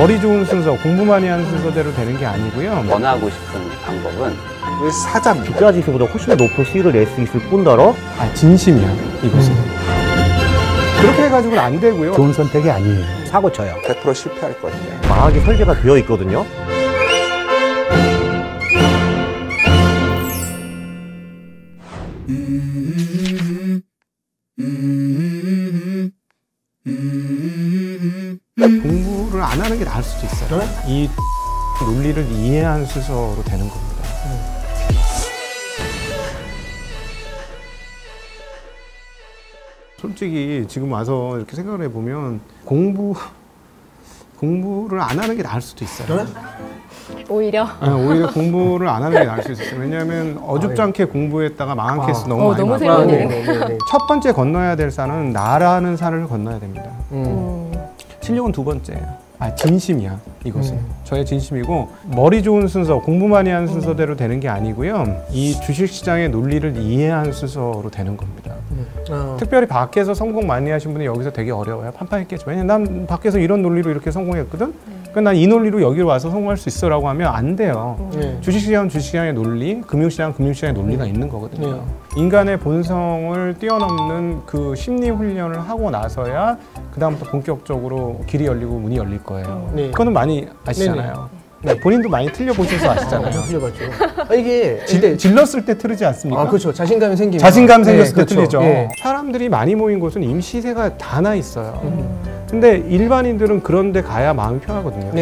머리 좋은 순서, 공부 많이 하는 순서대로 되는 게 아니고요. 원하고 싶은 방법은 사장 투자 지수보다 훨씬 더 높은 수익을 낼 수 있을 뿐더러 진심이야, 이것은. 그렇게 해가지고는 안 되고요. 좋은 선택이 아니에요. 사고 쳐요. 100% 실패할 거예요. 망하게 설계가 되어 있거든요. 공부를 안 하는 게 나을 수도 있어요. 이 논리를 이해한 순서로 되는 겁니다. 솔직히 지금 와서 이렇게 생각을 해보면 공부를 안 하는 게 나을 수도 있어요. 오히려 오히려 공부를 안 하는 게 나을 수 있어요. 왜냐하면 어줍잖게 공부했다가 망한 케이스 너무 많이 너무 많고. 재밌네. 첫 번째 건너야 될 산은 나라는 산을 건너야 됩니다. 실력은 두 번째예요. 진심이야, 이것은. 저의 진심이고, 머리 좋은 순서, 공부 많이 하는 순서대로 되는 게 아니고요. 이 주식시장의 논리를 이해한 순서로 되는 겁니다. 특별히 밖에서 성공 많이 하신 분이 여기서 되게 어려워요. 판판했겠죠. 왜냐면 난 밖에서 이런 논리로 이렇게 성공했거든? 그러니까 난 이 논리로 여기로 와서 성공할 수 있어 라고 하면 안 돼요. 주식시장은 주식시장의 논리, 금융시장은 금융시장의 논리가 있는 거거든요. 인간의 본성을 뛰어넘는 그 심리 훈련을 하고 나서야 그다음부터 본격적으로 길이 열리고 문이 열릴 거예요. 그거는 많이 아시잖아요. 본인도 많이 틀려보셔서 아시잖아요. 틀려봤죠. 이게 질렀을 때 틀리지 않습니까? 그렇죠. 자신감이 생기면. 자신감 생겼을 때 그렇죠. 틀리죠. 사람들이 많이 모인 곳은 이미 시세가 다 나 있어요. 근데 일반인들은 그런 데 가야 마음이 편하거든요.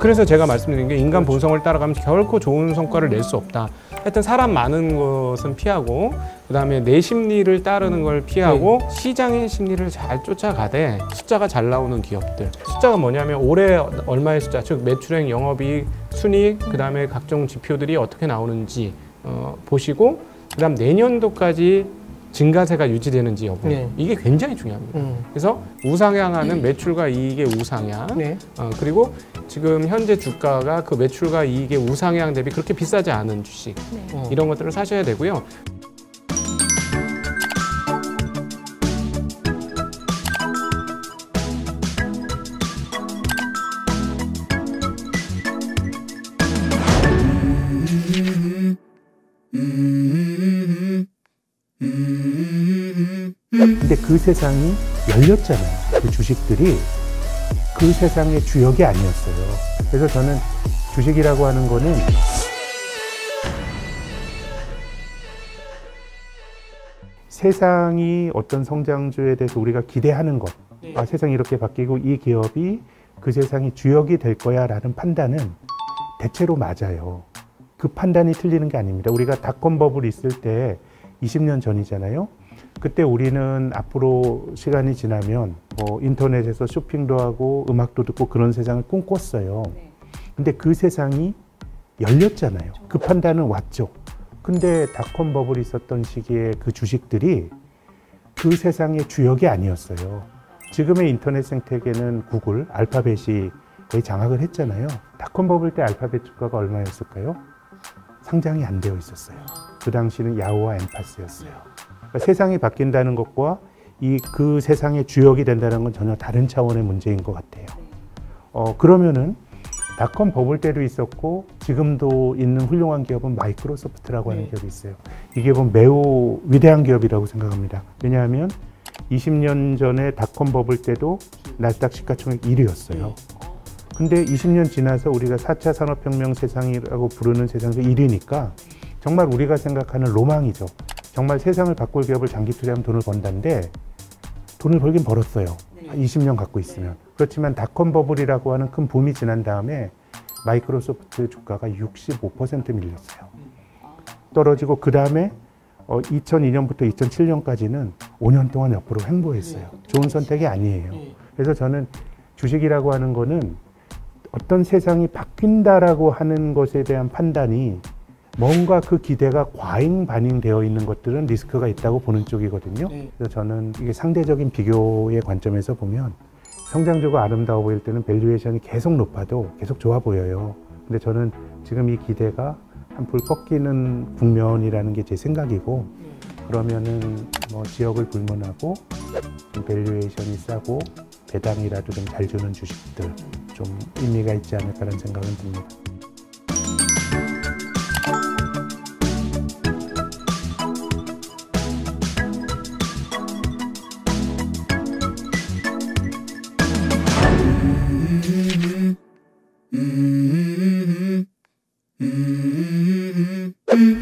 그래서 제가 말씀드린 게 인간 본성을 따라가면 결코 좋은 성과를 낼 수 없다. 하여튼 사람 많은 것은 피하고 그다음에 내 심리를 따르는 걸 피하고 시장의 심리를 잘 쫓아가되 숫자가 잘 나오는 기업들. 숫자가 뭐냐면 올해 얼마의 숫자, 즉 매출액, 영업이익, 순이익, 그다음에 각종 지표들이 어떻게 나오는지 보시고 그다음 내년도까지 증가세가 유지되는지 여부 이게 굉장히 중요합니다. 그래서 우상향하는 매출과 이익의 우상향 그리고 지금 현재 주가가 그 매출과 이익의 우상향 대비 그렇게 비싸지 않은 주식 이런 것들을 사셔야 되고요. 근데 그 세상이 열렸잖아요. 그 주식들이 그 세상의 주역이 아니었어요. 그래서 저는 주식이라고 하는 거는 세상이 어떤 성장주에 대해서 우리가 기대하는 것, 세상이 이렇게 바뀌고 이 기업이 그 세상의 주역이 될 거야 라는 판단은 대체로 맞아요. 그 판단이 틀리는 게 아닙니다. 우리가 닷컴 버블이 있을 때 20년 전이잖아요. 그때 우리는 앞으로 시간이 지나면 뭐 인터넷에서 쇼핑도 하고 음악도 듣고 그런 세상을 꿈꿨어요. 근데 그 세상이 열렸잖아요. 그 판단은 왔죠. 근데 닷컴 버블이 있었던 시기에 그 주식들이 그 세상의 주역이 아니었어요. 지금의 인터넷 생태계는 구글, 알파벳이 거의 장악을 했잖아요. 닷컴 버블 때 알파벳 주가가 얼마였을까요? 상장이 안 되어 있었어요. 그 당시는 야후와 엠파스였어요. 그러니까 세상이 바뀐다는 것과 그 세상의 주역이 된다는 건 전혀 다른 차원의 문제인 것 같아요. 그러면은 닷컴 버블 때도 있었고 지금도 있는 훌륭한 기업은 마이크로소프트라고 하는 기업이 있어요. 이 기업은 매우 위대한 기업이라고 생각합니다. 왜냐하면 20년 전에 닷컴 버블 때도 나스닥 시가총액 1위였어요. 근데 20년 지나서 우리가 4차 산업혁명 세상이라고 부르는 세상에서 1위니까 정말 우리가 생각하는 로망이죠. 정말 세상을 바꿀 기업을 장기 투자하면 돈을 번다는데 돈을 벌긴 벌었어요. 한 20년 갖고 있으면. 그렇지만 닷컴 버블이라고 하는 큰 붐이 지난 다음에 마이크로소프트 주가가 65% 밀렸어요. 떨어지고 그 다음에 2002년부터 2007년까지는 5년 동안 옆으로 횡보했어요. 좋은 선택이 아니에요. 그래서 저는 주식이라고 하는 거는 어떤 세상이 바뀐다라고 하는 것에 대한 판단이 뭔가 그 기대가 과잉 반영되어 있는 것들은 리스크가 있다고 보는 쪽이거든요. 그래서 저는 이게 상대적인 비교의 관점에서 보면 성장주가 아름다워 보일 때는 밸류에이션이 계속 높아도 계속 좋아 보여요. 근데 저는 지금 이 기대가 한풀 꺾이는 국면이라는 게 제 생각이고, 그러면은 뭐 지역을 불문하고 좀 밸류에이션이 싸고 배당이라도 좀 잘 주는 주식들 좀 의미가 있지 않을까라는 생각은 듭니다.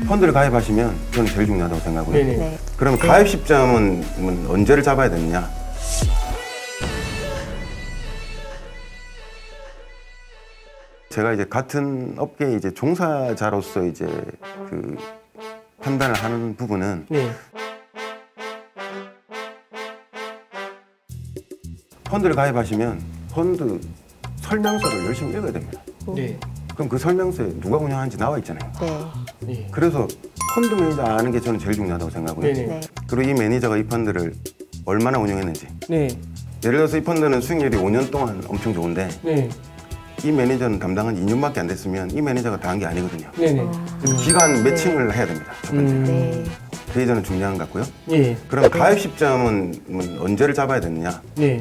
펀드를 가입하시면 저는 제일 중요하다고 생각하고요. 네네. 그럼 가입 시점은 언제를 잡아야 되느냐? 제가 이제 같은 업계에 이제 종사자로서 이제 그 판단을 하는 부분은 네. 펀드를 가입하시면 펀드 설명서를 열심히 읽어야 됩니다. 네. 그럼 그 설명서에 누가 운영하는지 나와 있잖아요. 네. 그래서 펀드 매니저 아는 게 저는 제일 중요하다고 생각하고요. 네네. 네. 그리고 이 매니저가 이 펀드를 얼마나 운영했는지. 네. 예를 들어서 이 펀드는 수익률이 5년 동안 엄청 좋은데 네. 이 매니저는 담당한 2년밖에 안 됐으면 이 매니저가 다 한 게 아니거든요. 네네. 기간 매칭을 해야 됩니다. 첫 번째. 네. 그게 저는 중요한 것 같고요. 예. 그럼 가입 시점은 언제를 잡아야 되느냐? 네.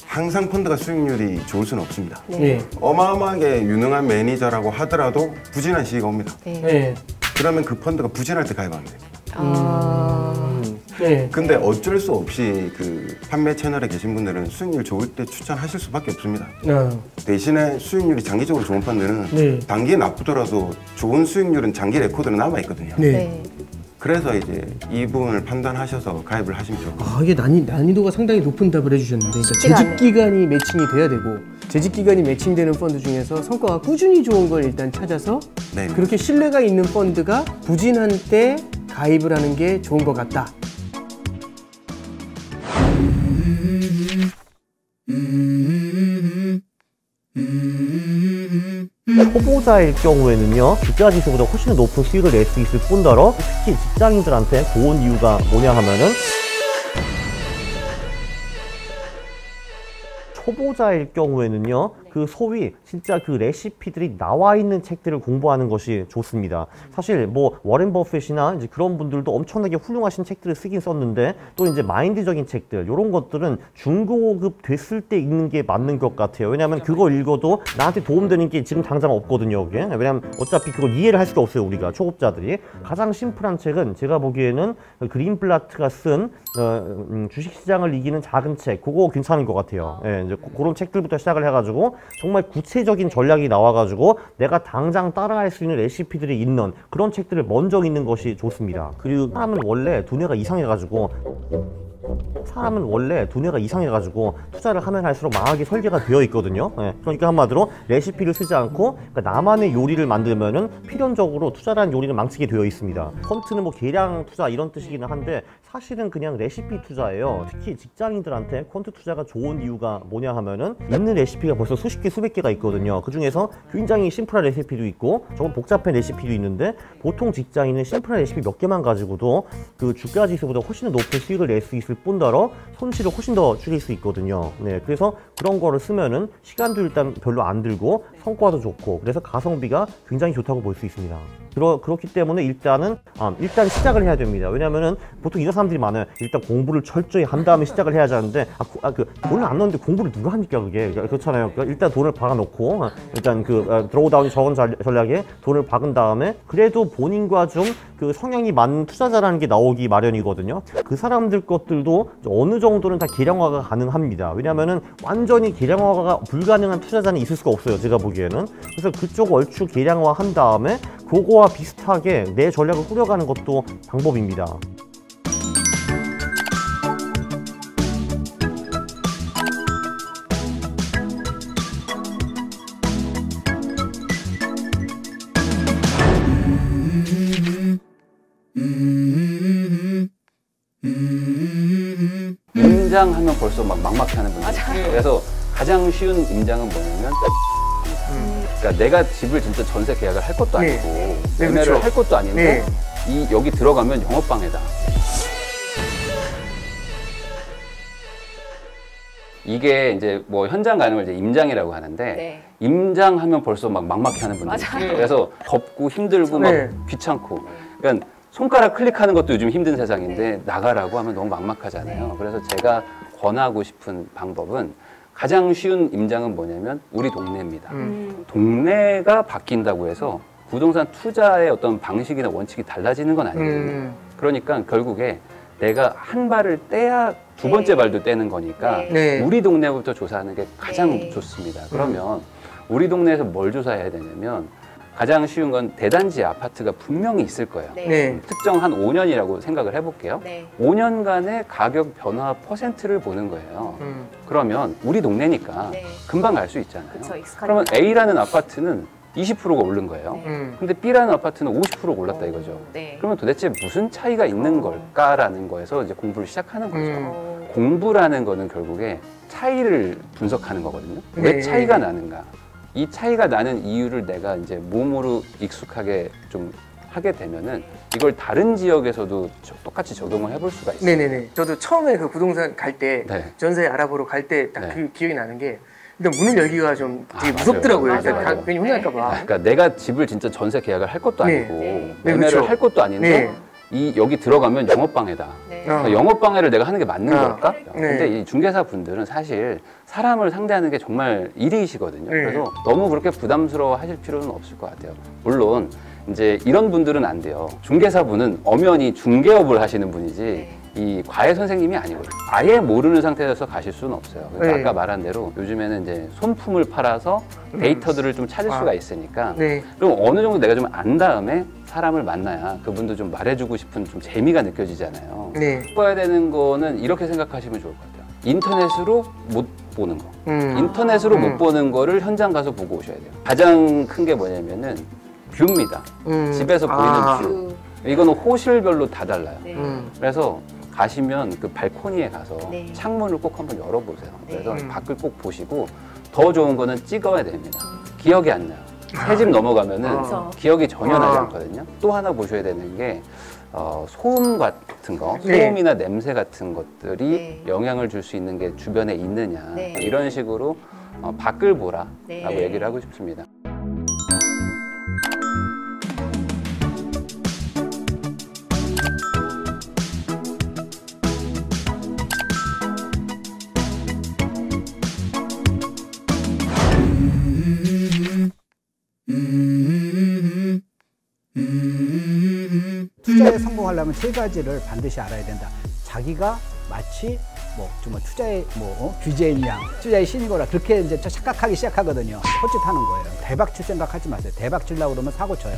항상 펀드가 수익률이 좋을 수는 없습니다. 네. 어마어마하게 유능한 매니저라고 하더라도 부진한 시기가 옵니다. 네. 네. 그러면 그 펀드가 부진할 때 가입하면 돼요. 네. 근데 어쩔 수 없이 그 판매 채널에 계신 분들은 수익률 좋을 때 추천하실 수밖에 없습니다. 대신에 수익률이 장기적으로 좋은 펀드는 네. 단기에 나쁘더라도 좋은 수익률은 장기 레코드로 남아 있거든요. 네. 네. 그래서 이제 이 부분을 판단하셔서 가입을 하시면 좋을 것 같아요. 아, 이게 난이도가 상당히 높은 답을 해주셨는데, 그러니까 쉽지가 재직 기간이 매칭이 돼야 되고, 재직 기간이 매칭되는 펀드 중에서 성과가 꾸준히 좋은 걸 일단 찾아서 네. 그렇게 신뢰가 있는 펀드가 부진한 때 가입을 하는 게 좋은 것 같다. 초보자일 경우에는요, 주가지수보다 훨씬 더 높은 수익을 낼 수 있을 뿐더러 특히 직장인들한테 좋은 이유가 뭐냐 하면은 초보자일 경우에는요, 그 소위 진짜 그 레시피들이 나와 있는 책들을 공부하는 것이 좋습니다. 사실 뭐 워렌 버핏이나 이제 그런 분들도 엄청나게 훌륭하신 책들을 쓰긴 썼는데, 또 이제 마인드적인 책들 이런 것들은 중고급 됐을 때 읽는 게 맞는 것 같아요. 왜냐하면 그거 읽어도 나한테 도움되는 게 지금 당장 없거든요. 그게. 왜냐하면 어차피 그걸 이해를 할 수가 없어요, 우리가 초급자들이. 가장 심플한 책은 제가 보기에는 그린블라트가 쓴 주식시장을 이기는 작은 책, 그거 괜찮은 것 같아요. 예, 이제 그런 책들부터 시작을 해가지고 정말 구체적인 전략이 나와가지고 내가 당장 따라할 수 있는 레시피들이 있는 그런 책들을 먼저 읽는 것이 좋습니다. 그리고 사람은 원래 두뇌가 이상해가지고 투자를 하면 할수록 망하게 설계가 되어 있거든요. 예, 그러니까 한마디로 레시피를 쓰지 않고 그러니까 나만의 요리를 만들면은 필연적으로 투자라는 요리를 망치게 되어 있습니다. 펀트는 뭐 계량 투자 이런 뜻이기는 한데 사실은 그냥 레시피 투자예요. 특히 직장인들한테 펀트 투자가 좋은 이유가 뭐냐 하면은 있는 레시피가 벌써 수십 개 수백 개가 있거든요. 그 중에서 굉장히 심플한 레시피도 있고 조금 복잡한 레시피도 있는데, 보통 직장인은 심플한 레시피 몇 개만 가지고도 그 주가 지수보다 훨씬 더 높은 수익을 낼 수 있을 뿐더러 손실을 훨씬 더 줄일 수 있거든요. 네, 그래서 그런 거를 쓰면은 시간도 일단 별로 안 들고 성과도 좋고, 그래서 가성비가 굉장히 좋다고 볼 수 있습니다. 그렇기 때문에 일단 시작을 해야 됩니다. 왜냐면은 보통 이런 사람들이 많아요. 일단 공부를 철저히 한 다음에 시작을 해야지 하는데, 돈을 안 넣는데 공부를 누가 합니까, 그게? 그렇잖아요. 그러니까 일단 돈을 박아놓고, 일단 드로우다운이 적은 전략에 돈을 박은 다음에, 그래도 본인과 좀 그 성향이 맞는 투자자라는 게 나오기 마련이거든요. 그 사람들 것들도 어느 정도는 다 계량화가 가능합니다. 왜냐면은 완전히 계량화가 불가능한 투자자는 있을 수가 없어요, 제가 보기에는. 그래서 그쪽 얼추 계량화 한 다음에 그거와 비슷하게 내 전략을 꾸려가는 것도 방법입니다. 임장하면 벌써 막 막막해하는 분들. 그래서 가장 쉬운 임장은 뭐냐면, 그러니까 내가 집을 진짜 전세 계약을 할 것도 아니고 매매를 그렇죠. 할 것도 아닌데 여기 들어가면 영업방해다. 이게 이제 뭐 현장 가는 걸 이제 임장이라고 하는데, 임장하면 벌써 막 막막해하는 분들. 그래서 덥고 힘들고 막 귀찮고. 그러니까 손가락 클릭하는 것도 요즘 힘든 세상인데 나가라고 하면 너무 막막하잖아요. 그래서 제가 권하고 싶은 방법은 가장 쉬운 임장은 뭐냐면 우리 동네입니다. 동네가 바뀐다고 해서 부동산 투자의 어떤 방식이나 원칙이 달라지는 건 아니거든요. 그러니까 결국에 내가 한 발을 떼야 두 번째 발도 떼는 거니까 우리 동네부터 조사하는 게 가장 좋습니다. 그러면 우리 동네에서 뭘 조사해야 되냐면 가장 쉬운 건 대단지 아파트가 분명히 있을 거예요. 특정 한 5년이라고 생각을 해볼게요. 5년간의 가격 변화 퍼센트를 보는 거예요. 그러면 우리 동네니까 금방 갈 수 있잖아요. 그러면 A라는 아파트는 20%가 오른 거예요. 근데 B라는 아파트는 50%가 올랐다 이거죠. 그러면 도대체 무슨 차이가 있는 걸까라는 거에서 이제 공부를 시작하는 거죠. 공부라는 거는 결국에 차이를 분석하는 거거든요. 왜 차이가 나는가? 이 차이가 나는 이유를 내가 이제 몸으로 익숙하게 좀 하게 되면은 이걸 다른 지역에서도 똑같이 적용을 해볼 수가 있어요. 네네네. 저도 처음에 그 부동산 갈 때 전세 알아보러 갈 때 딱 그 기억이 나는 게 일단 문을 열기가 좀 되게 무섭더라고요. 일단 괜히 혼날까 봐. 그러니까 내가 집을 진짜 전세 계약을 할 것도 아니고 매매를 할 것도 아닌데 여기 들어가면 영업방해다. 그러니까 영업방해를 내가 하는 게 맞는 걸까? 근데 이 중개사 분들은 사실 사람을 상대하는 게 정말 일이시거든요. 그래서 너무 그렇게 부담스러워 하실 필요는 없을 것 같아요. 물론 이제 이런 분들은 안 돼요. 중개사 분은 엄연히 중개업을 하시는 분이지 이 과외 선생님이 아니거든요. 아예 모르는 상태에서 가실 수는 없어요. 그러니까 아까 말한 대로 요즘에는 이제 손품을 팔아서 데이터들을 좀 찾을 수가 있으니까 그럼 어느 정도 내가 좀 안 다음에 사람을 만나야 그분도 좀 말해주고 싶은 좀 재미가 느껴지잖아요. 봐야 되는 거는 이렇게 생각하시면 좋을 것 같아요. 인터넷으로 못 보는 거. 인터넷으로 못 보는 거를 현장 가서 보고 오셔야 돼요. 가장 큰 게 뭐냐면은 뷰입니다. 집에서 보이는 뷰. 이거는 호실별로 다 달라요. 그래서 가시면 그 발코니에 가서 창문을 꼭 한번 열어보세요. 그래서 밖을 꼭 보시고 더 좋은 거는 찍어야 됩니다. 기억이 안 나요. 새 집 넘어가면은 기억이 전혀 나지 않거든요. 또 하나 보셔야 되는 게 소음 같은 거, 소음이나 냄새 같은 것들이 영향을 줄 수 있는 게 주변에 있느냐 이런 식으로 밖을 보라라고 얘기를 하고 싶습니다. 투자에 성공하려면 세 가지를 반드시 알아야 된다. 자기가 마치 뭐 정말 투자의 규제인 양, 투자의 신이거라 그렇게 이제 착각하기 시작하거든요. 헛짓하는 거예요. 대박 칠 생각하지 마세요. 대박 치려고 그러면 사고 쳐요.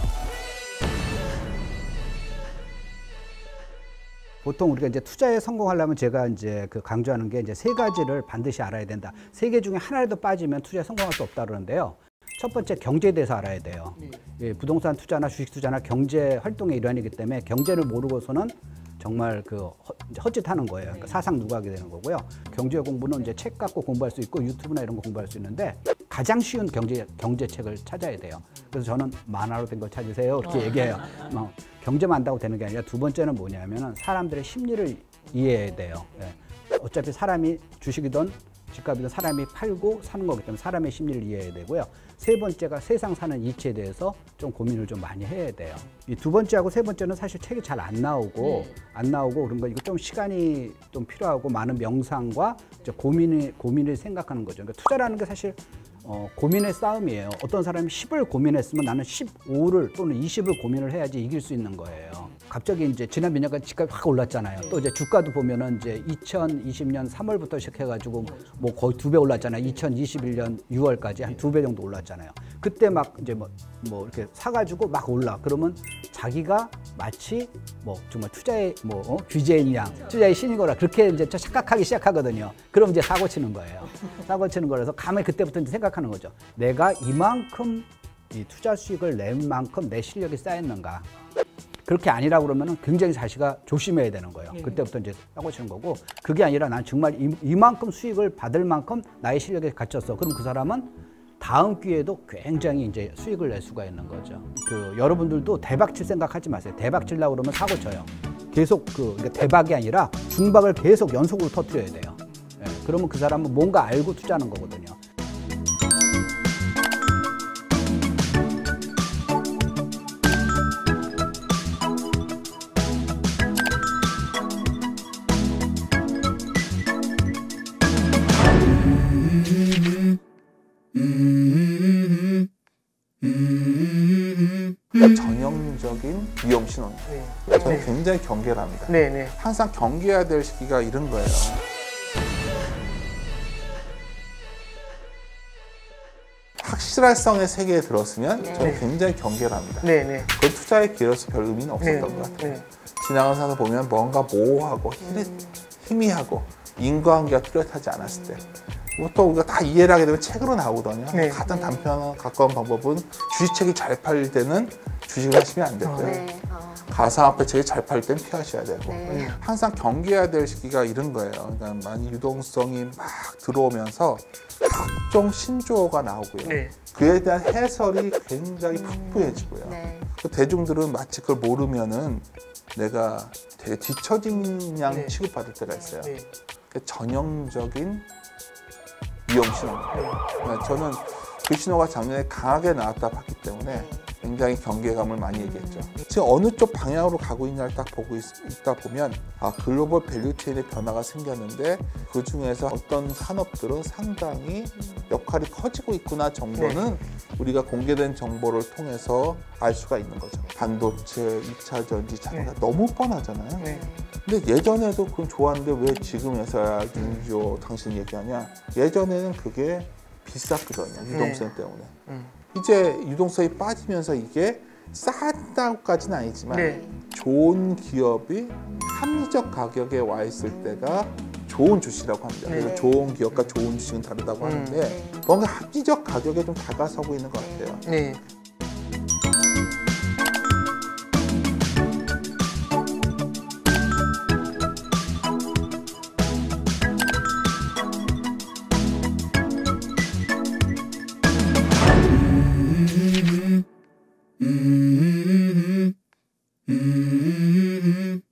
보통 우리가 이제 투자에 성공하려면 제가 이제 그 강조하는 게 이제 세 가지를 반드시 알아야 된다. 세 개 중에 하나라도 빠지면 투자에 성공할 수 없다 그러는데요. 첫 번째 경제에 대해서 알아야 돼요. 예, 부동산 투자나 주식 투자나 경제 활동의 일환이기 때문에 경제를 모르고서는 정말 그 헛짓하는 거예요. 그러니까 사상 누각이 되는 거고요. 경제 공부는 이제 책 갖고 공부할 수 있고 유튜브나 이런 거 공부할 수 있는데 가장 쉬운 경제책을 찾아야 돼요. 그래서 저는 만화로 된 걸 찾으세요 이렇게 얘기해요. 경제만 안다고 되는 게 아니라 두 번째는 뭐냐면은 사람들의 심리를 이해해야 돼요. 예. 어차피 사람이 주식이든 집값이든 사람이 팔고 사는 거기 때문에 사람의 심리를 이해해야 되고요. 세 번째가 세상 사는 이치에 대해서 좀 고민을 좀 많이 해야 돼요. 이 두 번째하고 세 번째는 사실 책이 잘 안 나오고 그런 거 이거 좀 시간이 좀 필요하고 많은 명상과 이제 고민을 생각하는 거죠. 그러니까 투자라는 게 사실 고민의 싸움이에요. 어떤 사람이 10을 고민했으면 나는 15를 또는 20을 고민을 해야지 이길 수 있는 거예요. 갑자기 이제 지난 몇 년간 집값이 확 올랐잖아요. 또 이제 주가도 보면은 이제 2020년 3월부터 시작해가지고 뭐 거의 2배 올랐잖아요. 2021년 6월까지 한 2배 정도 올랐잖아요. 그때 막 이제 뭐 이렇게 사가지고 막 올라. 그러면 자기가 마치 뭐 정말 투자의 규제인 양, 투자의 신이거라 그렇게 이제 착각하기 시작하거든요. 그럼 이제 사고 치는 거예요. 사고 치는 거라서 가만히 그때부터 이제 생각하는 거죠. 내가 이만큼 이 투자 수익을 낸 만큼 내 실력이 쌓였는가. 그렇게 아니라 그러면은 굉장히 자기가 조심해야 되는 거예요. 그때부터 이제 사고 치는 거고 그게 아니라 난 정말 이만큼 수익을 받을 만큼 나의 실력에 갖췄어. 그럼 그 사람은 다음 기회에도 굉장히 이제 수익을 낼 수가 있는 거죠. 여러분들도 대박 칠 생각하지 마세요. 대박 치려고 그러면 사고 쳐요. 계속 그러니까 대박이 아니라 중박을 계속 연속으로 터뜨려야 돼요. 예, 그러면 그 사람은 뭔가 알고 투자하는 거거든요. 전형적인 위험 신호입니다. 저는 굉장히 경계를 합니다. 항상 경계해야 될 시기가 이런 거예요. 확실성의 세계에 들었으면 저는 굉장히 경계를 합니다. 그 투자의 기회로서 별 의미는 없었던 것 같아요. 지나가면서 보면 뭔가 모호하고 희미하고 인과관계가 뚜렷하지 않았을 때 보통 우리가 다 이해를 하게 되면 책으로 나오거든요. 가장 단편 가까운 방법은 주식책이 잘 팔릴 때는 주식을 하시면 안 되고요. 가상화폐 책이 잘 팔릴 때는 피하셔야 되고 항상 경계해야 될 시기가 이런 거예요. 그러니까 많이 유동성이 막 들어오면서 각종 신조어가 나오고요. 그에 대한 해설이 굉장히 풍부해지고요. 대중들은 마치 그걸 모르면은 내가 되게 뒤처진 양 취급받을 때가 있어요. 전형적인 위험 신호입니다. 저는 그 신호가 작년에 강하게 나왔다 봤기 때문에 굉장히 경계감을 많이 얘기했죠. 지금 어느 쪽 방향으로 가고 있냐를 딱 보고 있다 보면 글로벌 밸류체인의 변화가 생겼는데 그 중에서 어떤 산업들은 상당히 역할이 커지고 있구나 정도는 우리가 공개된 정보를 통해서 알 수가 있는 거죠. 반도체, 2차 전지, 자동차 너무 뻔하잖아요. 근데 예전에도 그건 좋았는데 왜 지금에서야 윤지호 당신 얘기하냐. 예전에는 그게 비쌌거든요. 유동성 때문에. 이제 유동성이 빠지면서 이게 싼다고까지는 아니지만 좋은 기업이 합리적 가격에 와 있을 때가 좋은 주식이라고 합니다. 그래서 좋은 기업과 좋은 주식은 다르다고 하는데 뭔가 합리적 가격에 좀 다가서고 있는 것 같아요.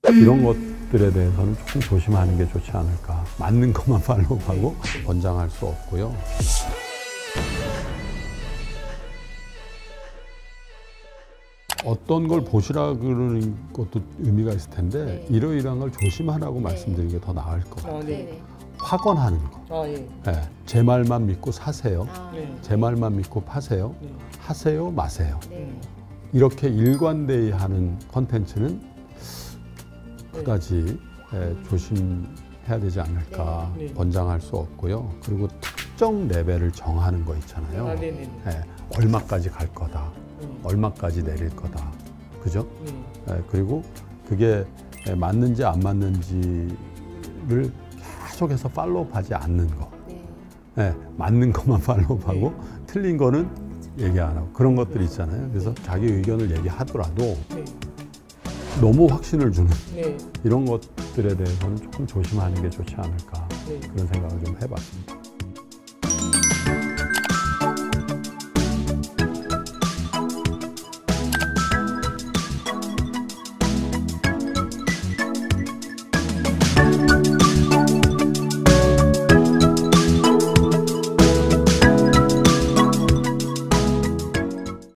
이런 것들에 대해서는 조금 조심하는 게 좋지 않을까. 맞는 것만 팔로우하고 권장할 수 없고요. 어떤 걸 보시라 그러는 것도 의미가 있을 텐데 이러이러한 걸 조심하라고 말씀드리는 게 더 나을 것 같아요. 확언하는 거. 제 말만 믿고 사세요. 제 말만 믿고 파세요. 하세요, 마세요. 이렇게 일관되이 하는 콘텐츠는 그다지 조심해야 되지 않을까. 권장할 수 없고요. 그리고 특정 레벨을 정하는 거 있잖아요. 얼마까지 갈 거다. 얼마까지 내릴 거다. 그죠? 그리고 그게 맞는지 안 맞는지를 계속해서 팔로우하지 않는 거. 맞는 것만 팔로우하고 틀린 거는 얘기 안 하고 그런 것들이 있잖아요. 그래서 자기 의견을 얘기하더라도 너무 확신을 주는 이런 것들에 대해서는 조금 조심하는 게 좋지 않을까 그런 생각을 좀 해봤습니다.